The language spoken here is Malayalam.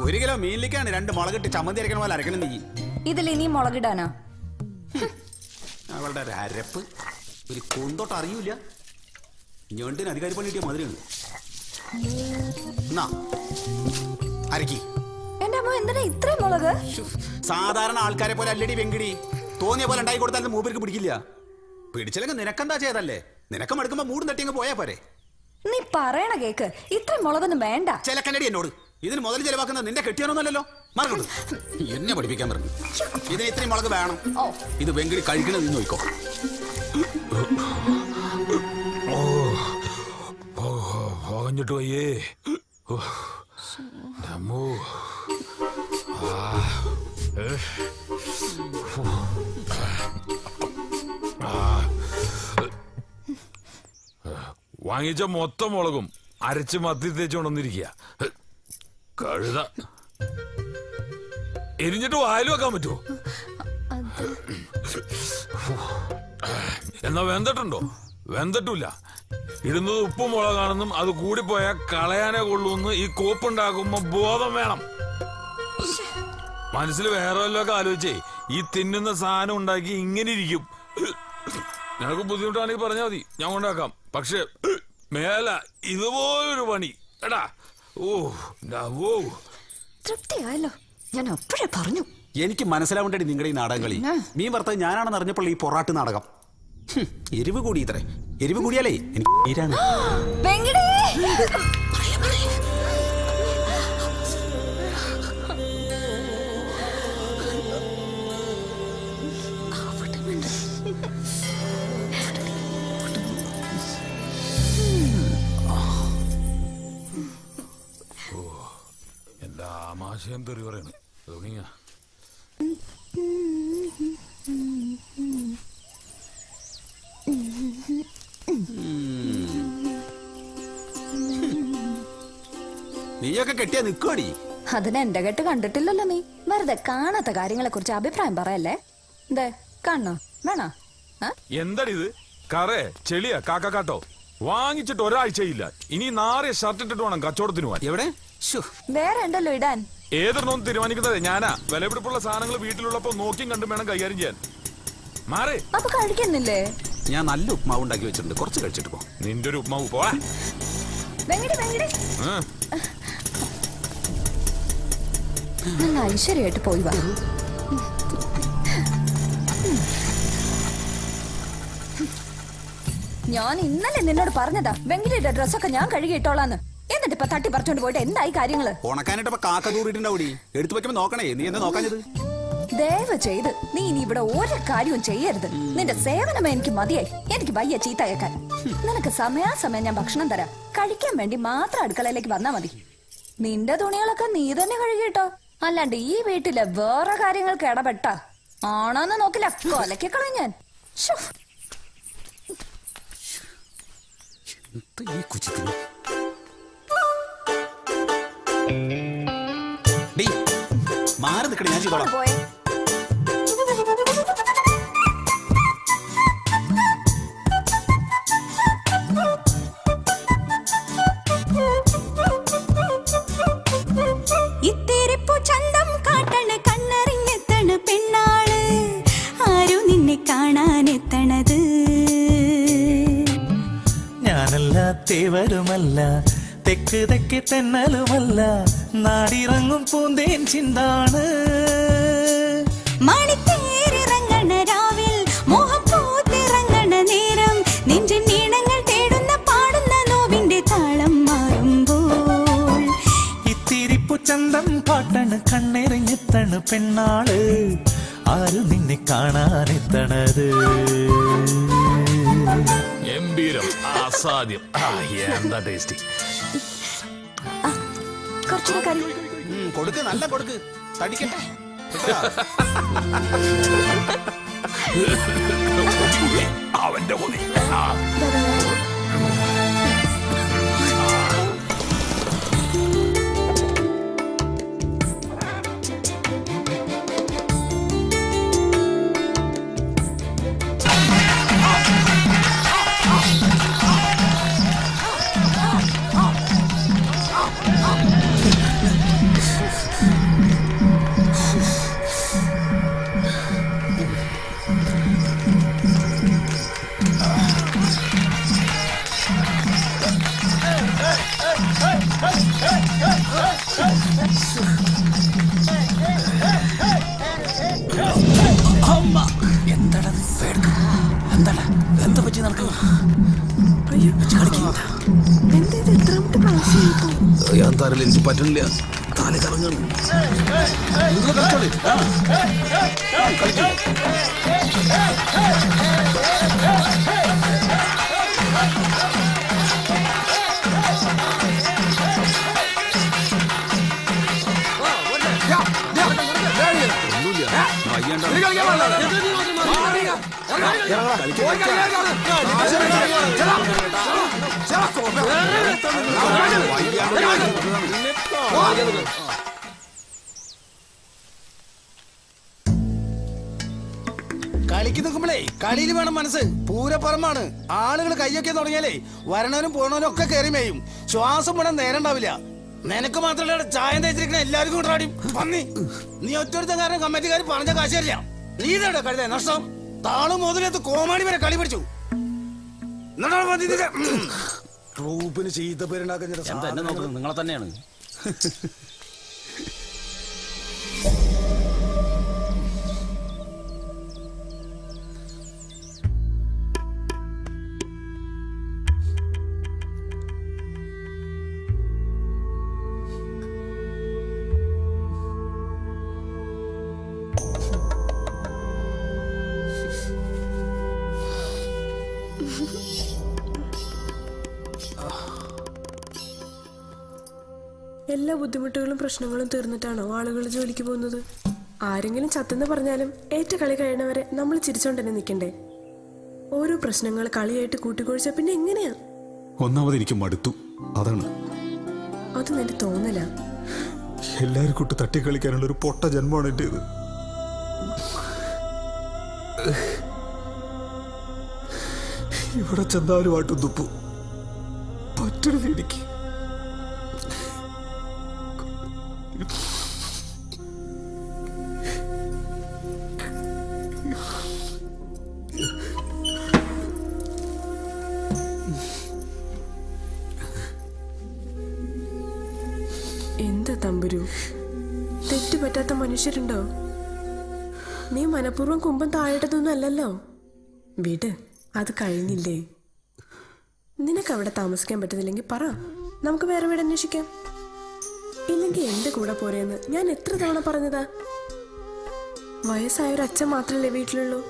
1 കിലോ മീനിലേക്കാണ് 2 മുളകിട്ട് ചമ്മന്തി അരക്കണ പോലെ അരക്കണം നീ. ഇതിൽ ഇനി മുളകിടാനാ? അവളുടെ ഒരു അരപ്പ് ഒരു കുന്തോട്ട് അറിയൂല. ഞണ്ടിന് അധികാരി പണി കിട്ടിയ മധുരമാണ്. എന്നാ അരക്കി. എന്റെ അമ്മ എന്തിനാ ഇത്രയും മുളക്? സാധാരണ ആൾക്കാരെ പോലെ അല്ലടി വെങ്കിടി. തോന്നിയ പോലെ ഉണ്ടായി കൊടുത്താലും മൂപ്പർക്ക് പിടിക്കില്ല. പിടിച്ചില്ലെങ്കിൽ നിനക്കെന്താ ചെയ്തല്ലേ? നിനക്ക് മടുക്കുമ്പോ മൂടും തട്ടി അങ്ങ് പോയാ പോരെ. നീ പറയണ കേക്ക്, ഇത്രയും മുളകൊന്നും വേണ്ട. ചിലക്കണ്ടടി എന്നോട്. ഇതിന് മുതൽ ചെലവാക്കുന്നത് നിന്റെ കെട്ടിയാനൊന്നല്ലോ. മറക്കണ്ട, എന്നെ പഠിപ്പിക്കാൻ പറഞ്ഞു. ഇതിന് ഇത്രയും മുളക് വേണം. ഇത് വെങ്കിടി കഴിക്കണത് നിന്ന് നോക്കോ. പോകഞ്ഞിട്ട് പോയേ. വാങ്ങിച്ച മൊത്തം മുളകും അരച്ച് മത്തി തേച്ചുകൊണ്ടിരിക്കുക. കഴുത എരിഞ്ഞിട്ട് വായിൽ വെക്കാൻ പറ്റുമോ? എന്നാ വെന്തട്ടുണ്ടോ? വെന്തട്ടില്ല. ഇടുന്നത് ഉപ്പും മുളകാണെന്നും അത് കൂടിപ്പോയാൽ കളയാനേ കൊള്ളൂന്ന് ഈ കോപ്പുണ്ടാക്കുമ്പോ ബോധം വേണം. മനസ്സിൽ വേറെ വല്ലതൊക്കെ ആലോചിച്ചേ ഈ തിന്നുന്ന സാധനം ഉണ്ടാക്കി ഇങ്ങനെ ഇരിക്കും. നിനക്ക് ബുദ്ധിമുട്ടാണെങ്കിൽ പറഞ്ഞാൽ മതി, ഞാൻ കൊണ്ടാക്കാം. പക്ഷെ മേല ഇതുപോലൊരു പണി എടാ. തൃപ്തിയായല്ലോ, ഞാൻ അപ്പോഴേ പറഞ്ഞു. എനിക്ക് മനസ്സിലാവേണ്ടടി നിങ്ങളുടെ ഈ നാടകം കളി. മീൻ വറുത്തത് ഞാനാണെന്ന് അറിഞ്ഞപ്പോൾ ഈ പൊറാട്ട് നാടകം. എരിവ് കൂടി ഇത്രേ. എരിവ് കൂടിയാലേ എനിക്ക് തീരാണ്. എന്താ ആമാശയം തെറി പറയണ തുടങ്ങിയ. നീയൊക്കെ കെട്ടിയാ നിക്കോടി. അതിന് എന്റെ കെട്ട് കണ്ടിട്ടില്ലല്ലോ നീ. വെറുതെ കാണാത്ത കാര്യങ്ങളെ കുറിച്ച് അഭിപ്രായം പറയല്ലേ. എന്തേ കാണണോ വേണോ? എന്താടി ഇത്? കറേ ചെളിയ കാക്കാട്ടോ വാങ്ങിച്ചിട്ട് ഒരാഴ്ചയില്ല. ഇനി നാറിയ ഷർട്ട് ഇട്ടിട്ട് വേണം കച്ചവടത്തിന് പോവാൻ. എവിടെ? വേറെ ഉണ്ടല്ലോ ഇടാൻ. ഏതൊന്നും തീരുമാനിക്കുന്നത് ഞാനാ. വിലപിടിപ്പുള്ള സാധനങ്ങൾ വീട്ടിലുള്ളപ്പോ നോക്കിയും കണ്ടും വേണം കൈകാര്യം ചെയ്യാൻ. മാറേ. അപ്പൊ കഴിക്കുന്നില്ലേ? ഞാൻ നല്ല ഉപ്മാവ് ഉണ്ടാക്കി വെച്ചിട്ടുണ്ട്, കുറച്ച് കഴിച്ചിട്ട് പോ. നിന്റെ ഒരു ഉപ്മാവ് പോവാ. നല്ല ഐശ്വര്യമായിട്ട് പോയി വാ. ഞാൻ ഇന്നലെ നിന്നോട് പറഞ്ഞതാ വെങ്കിലിയുടെ ഡ്രസ്സൊക്കെ ഞാൻ കഴുകിയിട്ടോളാന്ന്. എന്നിട്ട് ഇപ്പൊ തട്ടി പറിച്ചോണ്ട് പോയിട്ട് എന്തായി കാര്യങ്ങള്? ഉണക്കാനായിട്ട് കാക്ക തൂറിട്ടുണ്ടാവൂടി. എടുത്തു വെക്കുമ്പോ നോക്കണേ. നീ എന്താ നോക്കാഞ്ഞത്? ദയവ് ചെയ്ത് നീ ഇനി ഇവിടെ ഒരു കാര്യവും ചെയ്യരുത്. നിന്റെ സേവനമേ എനിക്ക് മതിയായി. എനിക്ക് വയ്യ ചീത്തയേക്കാൻ. നിനക്ക് സമയാസമയം ഞാൻ ഭക്ഷണം തരാം. കഴിക്കാൻ വേണ്ടി മാത്രം അടുക്കളയിലേക്ക് വന്നാ മതി. നിന്റെ തുണികളൊക്കെ നീ തന്നെ കഴുകിട്ടോ. അല്ലാണ്ട് ഈ വീട്ടിലെ വേറെ കാര്യങ്ങൾക്ക് ഇടപെട്ട ആണോന്ന് നോക്കില്ല, കൊലക്കെ കളയും ഞാൻ. മാറി നിൽക്കണേ, ഞാൻ ചെയ്തോളാം. പോയെ ഇത്തിരിപ്പു ചന്തം കാട്ടണ് കണ്ണറിഞ്ഞെത്തണ് പെണ്ണാള്. ആരും നിന്നെ കാണാനെത്തണത്. ഞാനല്ല തേവരുമല്ല, തെക്ക് തെക്ക് തെന്നലുമല്ല, നാടിറങ്ങും പൂന്തേൻ ചിന്താണ്. മണിത്തേരിറങ്ങണ രാവിൽ മോഹം പൂത്തിറങ്ങണ നേരം നെഞ്ചിൻ നീണങ്ങൾ തേടുന്ന പാടുന്ന നോവിന്റെ താളം മാറുമ്പോൾ ഇത്തിരിപ്പു ചന്തം കാട്ടണ് കണ്ണെറിഞ്ഞെത്തണ് പെണ്ണാള്. ആരും നിന്നെ കാണാനെത്തണത്. ഗംഭീരം, അസാധ്യം. എന്താ ടേസ്റ്റി. കുറച്ചുകൂടെ കറി കൊടുക്ക്, നല്ല കൊടുക്ക്, തടിക്കട്ടെ. അവന്റെ കൊതി. എന്താ പറ്റി നടക്കുക? എന്തായാലും എനിക്ക് പറ്റുന്നില്ല, തല കറങ്ങാണ്. കളിക്ക് നിൽക്കുമ്പോഴേ കളിയിൽ വേണം മനസ്സ്. പൂരപ്പറമ്പാണ്. ആളുകൾ കയ്യൊക്കെ തുടങ്ങിയാലേ വരണവനും പോണവനും ഒക്കെ കയറി മേയും. ശ്വാസം വിടാൻ നേരം ഉണ്ടാവില്ല. നിനക്ക് മാത്രമല്ല ചായ തേച്ചിരിക്കണ എല്ലാവർക്കും കൊണ്ടാടി പന്നി. നീ ഒറ്റൊരുത്തൻ കാരണം കമ്മിറ്റിക്കാർ പറഞ്ഞ കാശല്ല. നീ ഇതവിടെ കഴുത നഷ്ടം. താളും മുതലത്ത് കോമാടി വരെ കളി പഠിച്ചു. ട്രൂപ്പിന് ചീത്ത പേരുണ്ടാക്കുന്ന നിങ്ങളെ തന്നെയാണ്. എല്ലാ ബുദ്ധിമുട്ടുകളും പ്രശ്നങ്ങളും തീർന്നിട്ടാണോ ആളുകൾ ജോലിക്ക് പോകുന്നത്? ആരെങ്കിലും ചത്തെന്ന് പറഞ്ഞാലും ഏറ്റ കളി കഴിയണവരെ നമ്മൾ ചിരിച്ചോണ്ട് തന്നെ നിൽക്കണ്ടേ? ഓരോ പ്രശ്നങ്ങൾ കളിയായിട്ട് കൂട്ടിക്കൊഴിച്ച പിന്നെ എങ്ങനെയാ? ഒന്നാമത് എനിക്ക് മടുത്തു, അതാണ്. അത് നിന്റെ തോന്നലാ. എല്ലാരും കൂട്ട് തട്ടിക്കളിക്കാനുള്ള ഒരു പൊട്ട ജന്മമാണ് എന്റേത്. ഇവിടെ ചെന്നാലും ആട്ടും തുപ്പു പറ്റരുത് എനിക്ക്. എന്താ തമ്പുരു, തെറ്റുപറ്റാത്ത മനുഷ്യരുണ്ടോ? നീ മനഃപൂർവ്വം കുമ്പം താഴേട്ടതൊന്നും അല്ലല്ലോ. വീട് അത് കഴിഞ്ഞില്ലേ? നിനക്ക് അവിടെ താമസിക്കാൻ പറ്റുന്നില്ലെങ്കിൽ പറ, നമുക്ക് വേറെ വീട് അന്വേഷിക്കാം. ഇല്ലെങ്കിൽ എന്റെ കൂടെ പോരെന്ന് ഞാൻ എത്ര തവണ പറഞ്ഞതാ? വയസ്സായ ഒരു അച്ഛൻ മാത്രല്ലേ വീട്ടിലുള്ളൂ.